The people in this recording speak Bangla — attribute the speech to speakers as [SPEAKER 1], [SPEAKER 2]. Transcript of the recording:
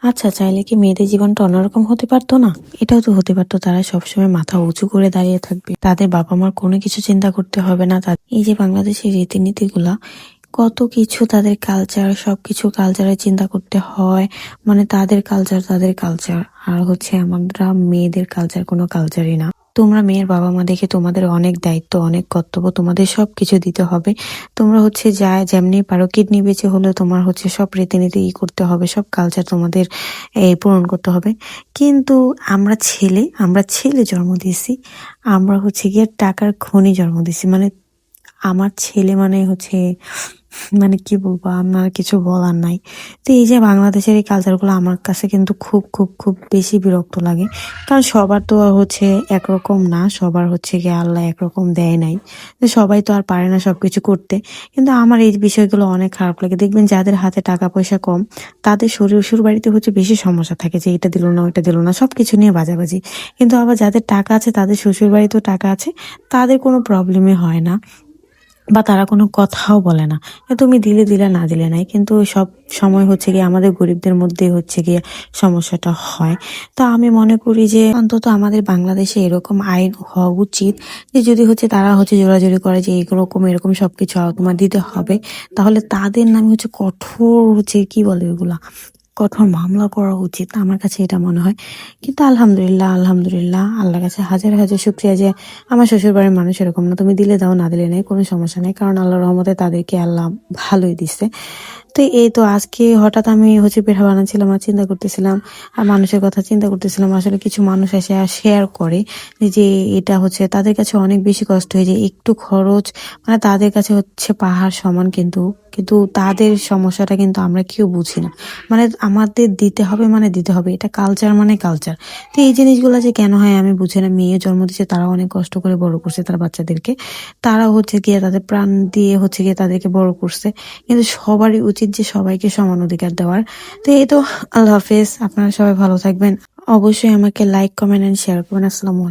[SPEAKER 1] আচ্ছা, চাইলে কি মেয়েদের জীবনটা অন্যরকম হতে পারতো না? এটাও তো হতে পারতো, তারা সবসময় মাথা উঁচু করে দাঁড়িয়ে থাকবে, তাদের বাবা মার কোনো কিছু চিন্তা করতে হবে না। এই যে বাংলাদেশের রীতিনীতিগুলা, কত কিছু তাদের কালচার, সবকিছু কালচারে চিন্তা করতে হয়। মানে তাদের কালচার তাদের কালচার, আর হচ্ছে আমরা মেয়েদের কালচার কোনো কালচারই না। তোমরা মেয়ের বাবা মা দেখে তোমাদের অনেক দায়িত্ব, অনেক কর্তব্য, তোমাদের সবকিছু দিতে হবে। তোমরা হচ্ছে যা যেমনি পারো কিডনি বেঁচে হলেও তোমার হচ্ছে সব রীতিনীতি করতে হবে, সব কালচার তোমাদের পূরণ করতে হবে। কিন্তু আমরা ছেলে জন্ম দিয়েছি, আমরা হচ্ছে গিয়ে টাকার খনি জন্ম দিয়েছি। মানে আমার ছেলে মানে হচ্ছে, মানে কি বলবো, আমার কিছু বলার নাই। তো এই যে বাংলাদেশের এই কালচারগুলো আমার কাছে কিন্তু খুব খুব খুব বেশি বিরক্ত লাগে। কারণ সবার তো আর হচ্ছে একরকম না, সবার হচ্ছে গিয়ে আল্লাহ একরকম দেয় নাই। তো সবাই তো আর পারে না সবকিছু করতে। কিন্তু আমার এই বিষয়গুলো অনেক খারাপ লাগে। দেখবেন যাদের হাতে টাকা পয়সা কম, তাদের শ্বশুর বাড়িতে হচ্ছে বেশি সমস্যা থাকে, যে এটা দিল না ওইটা দিল না, সবকিছু নিয়ে বাজাবাজি। কিন্তু আবার যাদের টাকা আছে, তাদের শ্বশুর বাড়িতেও টাকা আছে, তাদের কোনো প্রবলেমই হয় না, বা তারা কোনো কথাও বলে না। তুমি দিলে দিলে, না দিলে নাই। কিন্তু সব সময় হচ্ছে গিয়ে আমাদের গরিবদের মধ্যে হচ্ছে গিয়ে সমস্যাটা হয়। তো আমি মনে করি যে অন্তত আমাদের বাংলাদেশে এরকম আইন হওয়া উচিত, যে যদি হচ্ছে তারা হচ্ছে জোরাজুরি করে যে এরকম এরকম সবকিছু তোমার দিতে হবে, তাহলে তাদের নামে হচ্ছে কঠোর হচ্ছে কি বলে ওগুলা, কঠোর মামলা করা উচিত, আমার কাছে এটা মনে হয়। কিন্তু আলহামদুলিল্লাহ আলহামদুলিল্লাহ, আল্লাহর কাছে হাজার হাজার শুক্রিয়া যে আমার শ্বশুর বাড়ির মানুষ এরকম না। তুমি দিলে দাও, না দিলে নেই, কোনো সমস্যা নেই, কারণ আল্লাহর রহমতে তাদেরকে আল্লাহ ভালোই দিছে। তো এই তো আজকে হঠাৎ আমি হচ্ছে পিঠা বানাচ্ছিলাম আর চিন্তা করতেছিলাম, আর মানুষের কথা চিন্তা করতেছিলাম। আসলে কিছু মানুষ এসে শেয়ার করে যে এটা হচ্ছে তাদের কাছে অনেক বেশি কষ্ট হয়ে যায়, একটু খরচ মানে তাদের কাছে হচ্ছে পাহাড় সমান, কিন্তু কিন্তু তাদের সমস্যাটা কিন্তু আমরা কেউ বুঝি না। মানে আমাদের দিতে হবে, মানে দিতে হবে, এটা কালচার মানে কালচার। তো এই জিনিসগুলো যে কেন হয় আমি বুঝি না। মেয়ে জন্ম দিচ্ছে, তারা অনেক কষ্ট করে বড় করছে তার বাচ্চাদেরকে, তারা হচ্ছে গিয়ে তাদের প্রাণ দিয়ে হচ্ছে গিয়ে তাদেরকে বড় করছে। কিন্তু সবারই উচিত যে সবাইকে সমান অধিকার দেওয়ার। তো এই তো, আল্লাহ হাফেজ, আপনারা সবাই ভালো থাকবেন। অবশ্যই আমাকে লাইক কমেন্ট এন্ড শেয়ার করবেন। আসসালামু আলাইকুম।